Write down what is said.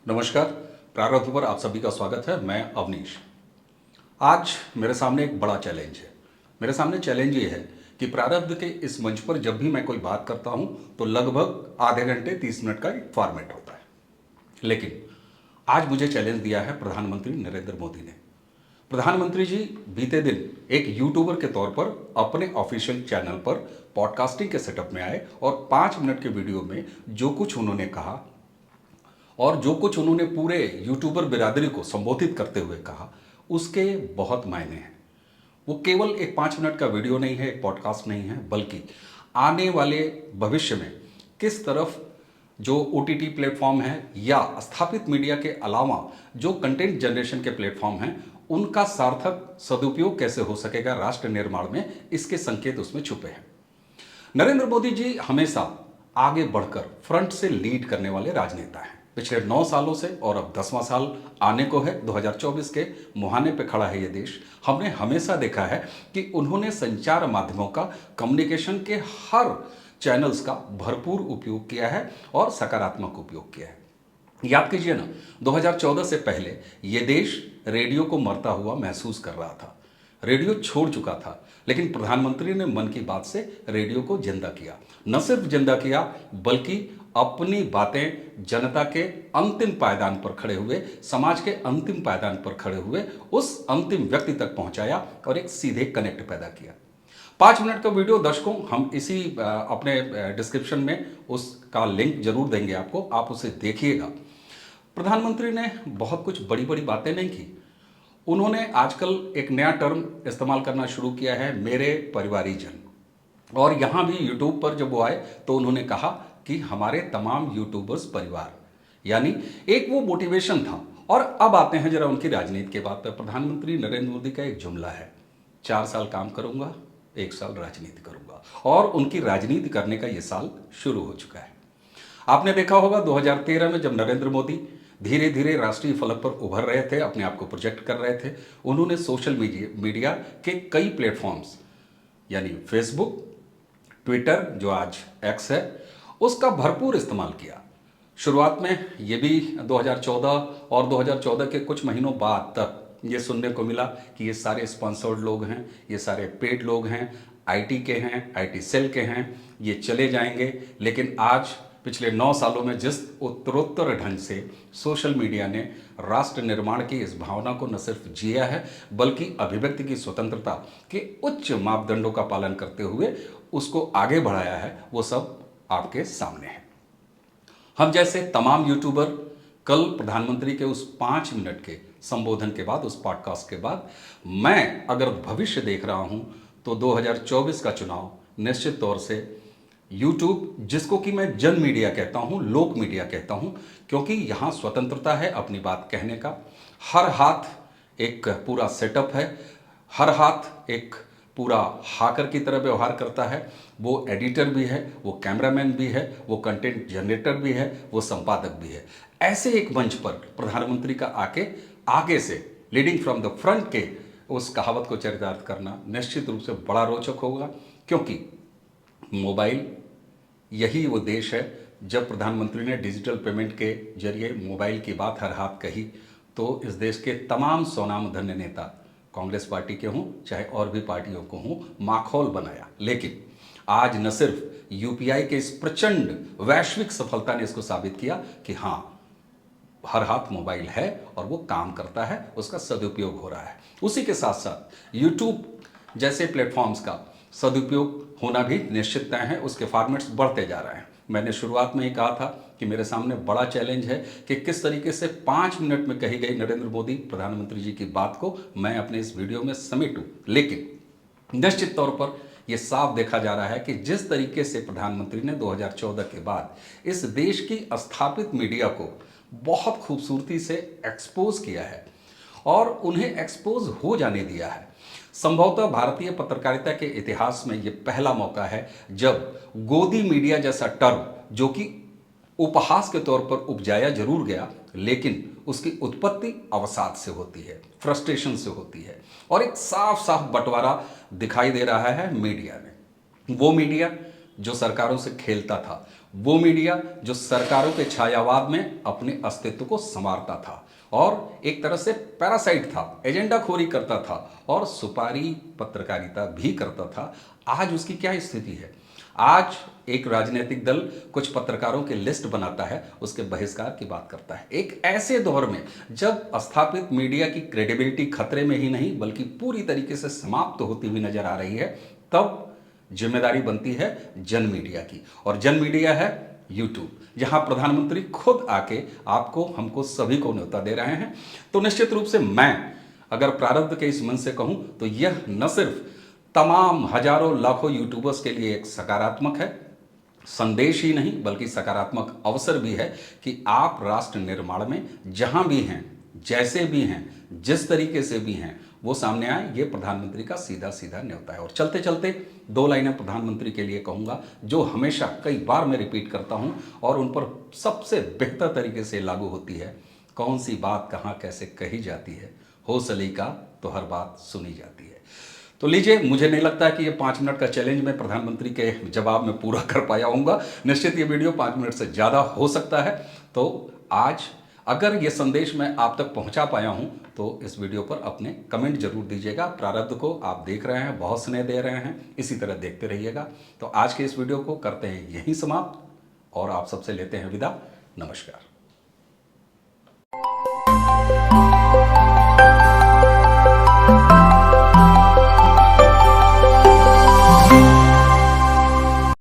नमस्कार। प्रारंभ पर आप सभी का स्वागत है। मैं अवनीश। आज मेरे सामने एक बड़ा चैलेंज है। मेरे सामने चैलेंज ये है कि प्रारब्ध के इस मंच पर जब भी मैं कोई बात करता हूं तो लगभग आधे घंटे 30 मिनट का एक फॉर्मेट होता है। लेकिन आज मुझे चैलेंज दिया है प्रधानमंत्री नरेंद्र मोदी ने। प्रधानमंत्री जी बीते दिन एक यूट्यूबर के तौर पर अपने ऑफिशियल चैनल पर पॉडकास्टिंग के सेटअप में आए और 5 मिनट के वीडियो में जो कुछ उन्होंने कहा और जो कुछ उन्होंने पूरे यूट्यूबर बिरादरी को संबोधित करते हुए कहा, उसके बहुत मायने हैं। वो केवल एक 5 मिनट का वीडियो नहीं है, एक पॉडकास्ट नहीं है, बल्कि आने वाले भविष्य में किस तरफ जो OTT प्लेटफॉर्म है या स्थापित मीडिया के अलावा जो कंटेंट जनरेशन के प्लेटफॉर्म हैं, उनका सार्थक सदुपयोग कैसे हो सकेगा राष्ट्र निर्माण में, इसके संकेत उसमें छुपे हैं। नरेंद्र मोदी जी हमेशा आगे बढ़कर फ्रंट से लीड करने वाले राजनेता हैं। पिछले 9 सालों से और अब 10वां साल आने को है, 2024 के मुहाने पे खड़ा है ये देश। हमने हमेशा देखा है कि उन्होंने संचार माध्यमों का, कम्युनिकेशन के हर चैनल्स का भरपूर उपयोग किया है और सकारात्मक उपयोग किया है। याद कीजिए ना, 2014 से पहले ये देश रेडियो को मरता हुआ महसूस कर रहा था। रेडियो छोड़ चुका था, लेकिन प्रधानमंत्री ने मन की बात से रेडियो को जिंदा किया। न सिर्फ जिंदा किया, बल्कि अपनी बातें जनता के अंतिम पायदान पर खड़े हुए, समाज के अंतिम पायदान पर खड़े हुए उस अंतिम व्यक्ति तक पहुंचाया और एक सीधे कनेक्ट पैदा किया। 5 मिनट का वीडियो दर्शकों, हम इसी अपने डिस्क्रिप्शन में उसका लिंक जरूर देंगे आपको, आप उसे देखिएगा। प्रधानमंत्री ने बहुत कुछ बड़ी बड़ी बातें नहीं की। उन्होंने आजकल एक नया टर्म इस्तेमाल करना शुरू किया है, मेरे परिवारीजन। और यहाँ भी यूट्यूब पर जब वो आए तो उन्होंने कहा कि हमारे तमाम यूट्यूबर्स परिवार, यानी एक वो मोटिवेशन था। और अब आते हैं जरा उनकी राजनीति के बात पर। प्रधानमंत्री नरेंद्र मोदी का एक जुमला है, 4 साल काम करूंगा, 1 साल राजनीति करूंगा। और उनकी राजनीति करने का ये साल शुरू हो चुका है। आपने देखा होगा 2013 में जब नरेंद्र मोदी धीरे धीरे राष्ट्रीय फलक पर उभर रहे थे, अपने आप को प्रोजेक्ट कर रहे थे, उन्होंने सोशल मीडिया के कई प्लेटफॉर्म्स यानी फेसबुक, ट्विटर जो आज एक्स है, उसका भरपूर इस्तेमाल किया। शुरुआत में ये भी 2014 और 2014 के कुछ महीनों बाद तक ये सुनने को मिला कि ये सारे स्पॉन्सर्ड लोग हैं, ये सारे पेड लोग हैं, आईटी के हैं, आईटी सेल के हैं, ये चले जाएंगे। लेकिन आज पिछले 9 सालों में जिस उत्तरोत्तर ढंग से सोशल मीडिया ने राष्ट्र निर्माण की इस भावना को न सिर्फ जिया है, बल्कि अभिव्यक्ति की स्वतंत्रता के उच्च मापदंडों का पालन करते हुए उसको आगे बढ़ाया है, वो सब आपके सामने है। हम जैसे तमाम यूट्यूबर कल प्रधानमंत्री के उस 5 मिनट के संबोधन के बाद, उस पॉडकास्ट के बाद, मैं अगर भविष्य देख रहा हूं तो 2024 का चुनाव निश्चित तौर से यूट्यूब, जिसको कि मैं जन मीडिया कहता हूं, लोक मीडिया कहता हूं, क्योंकि यहां स्वतंत्रता है अपनी बात कहने का। हर हाथ एक पूरा सेटअप है, हर हाथ एक पूरा हाकर की तरह व्यवहार करता है। वो एडिटर भी है, वो कैमरामैन भी है, वो कंटेंट जनरेटर भी है, वो संपादक भी है। ऐसे एक मंच पर प्रधानमंत्री का आगे से लीडिंग फ्रॉम द फ्रंट के उस कहावत को चरितार्थ करना निश्चित रूप से बड़ा रोचक होगा, क्योंकि मोबाइल यही वो देश है। जब प्रधानमंत्री ने डिजिटल पेमेंट के जरिए मोबाइल की बात हर हाथ कही तो इस देश के तमाम स्वनामधन्य नेता, कांग्रेस पार्टी के हों चाहे और भी पार्टियों को हों, माखौल बनाया। लेकिन आज न सिर्फ यूपीआई के इस प्रचंड वैश्विक सफलता ने इसको साबित किया कि हाँ, हर हाथ मोबाइल है और वो काम करता है, उसका सदुपयोग हो रहा है। उसी के साथ साथ यूट्यूब जैसे प्लेटफॉर्म्स का सदुपयोग होना भी निश्चित तय है, उसके फॉर्मेट्स बढ़ते जा रहे हैं। मैंने शुरुआत में ही कहा था कि मेरे सामने बड़ा चैलेंज है कि किस तरीके से 5 मिनट में कही गई नरेंद्र मोदी प्रधानमंत्री जी की बात को मैं अपने इस वीडियो में समेटूं। लेकिन निश्चित तौर पर यह साफ देखा जा रहा है कि जिस तरीके से प्रधानमंत्री ने 2014 के बाद इस देश की स्थापित मीडिया को बहुत खूबसूरती से एक्सपोज किया है और उन्हें एक्सपोज हो जाने दिया है। संभवतः भारतीय पत्रकारिता के इतिहास में यह पहला मौका है जब गोदी मीडिया जैसा टर्म, जो कि उपहास के तौर पर उपजाया जरूर गया, लेकिन उसकी उत्पत्ति अवसाद से होती है, फ्रस्ट्रेशन से होती है, और एक साफ साफ बंटवारा दिखाई दे रहा है मीडिया में। वो मीडिया जो सरकारों से खेलता था, वो मीडिया जो सरकारों के छायावाद में अपने अस्तित्व को संवारता था और एक तरह से पैरासाइट था, एजेंडा खोरी करता था और सुपारी पत्रकारिता भी करता था। आज उसकी क्या स्थिति है? आज एक राजनीतिक दल कुछ पत्रकारों की लिस्ट बनाता है, उसके बहिष्कार की बात करता है। एक ऐसे दौर में जब स्थापित मीडिया की क्रेडिबिलिटी खतरे में ही नहीं बल्कि पूरी तरीके से समाप्त होती हुई नजर आ रही है, तब जिम्मेदारी बनती है जन मीडिया की। और जन मीडिया है यूट्यूब, जहां प्रधानमंत्री खुद आके आपको, हमको, सभी को न्योता दे रहे हैं। तो निश्चित रूप से मैं अगर प्रारब्ध के इस मन से कहूं तो यह न सिर्फ तमाम हजारों लाखों यूट्यूबर्स के लिए एक सकारात्मक है, संदेश ही नहीं बल्कि सकारात्मक अवसर भी है कि आप राष्ट्र निर्माण में जहां भी हैं, जैसे भी हैं, जिस तरीके से भी हैं, वो सामने आए। ये प्रधानमंत्री का सीधा सीधा न्योता है। और चलते चलते दो लाइनें प्रधानमंत्री के लिए कहूंगा जो हमेशा कई बार मैं रिपीट करता हूं और उन पर सबसे बेहतर तरीके से लागू होती है। कौन सी बात कहां कैसे कही जाती है, हो सलीका तो हर बात सुनी जाती है। तो लीजिए, मुझे नहीं लगता कि ये 5 मिनट का चैलेंज मैं प्रधानमंत्री के जवाब में पूरा कर पाया हूँगा। निश्चित ये वीडियो 5 मिनट से ज़्यादा हो सकता है। तो आज अगर ये संदेश मैं आप तक पहुँचा पाया हूँ तो इस वीडियो पर अपने कमेंट जरूर दीजिएगा। प्रारब्ध को आप देख रहे हैं, बहुत स्नेह दे रहे हैं, इसी तरह देखते रहिएगा। तो आज के इस वीडियो को करते हैं यहीं समाप्त और आप सबसे लेते हैं विदा। नमस्कार।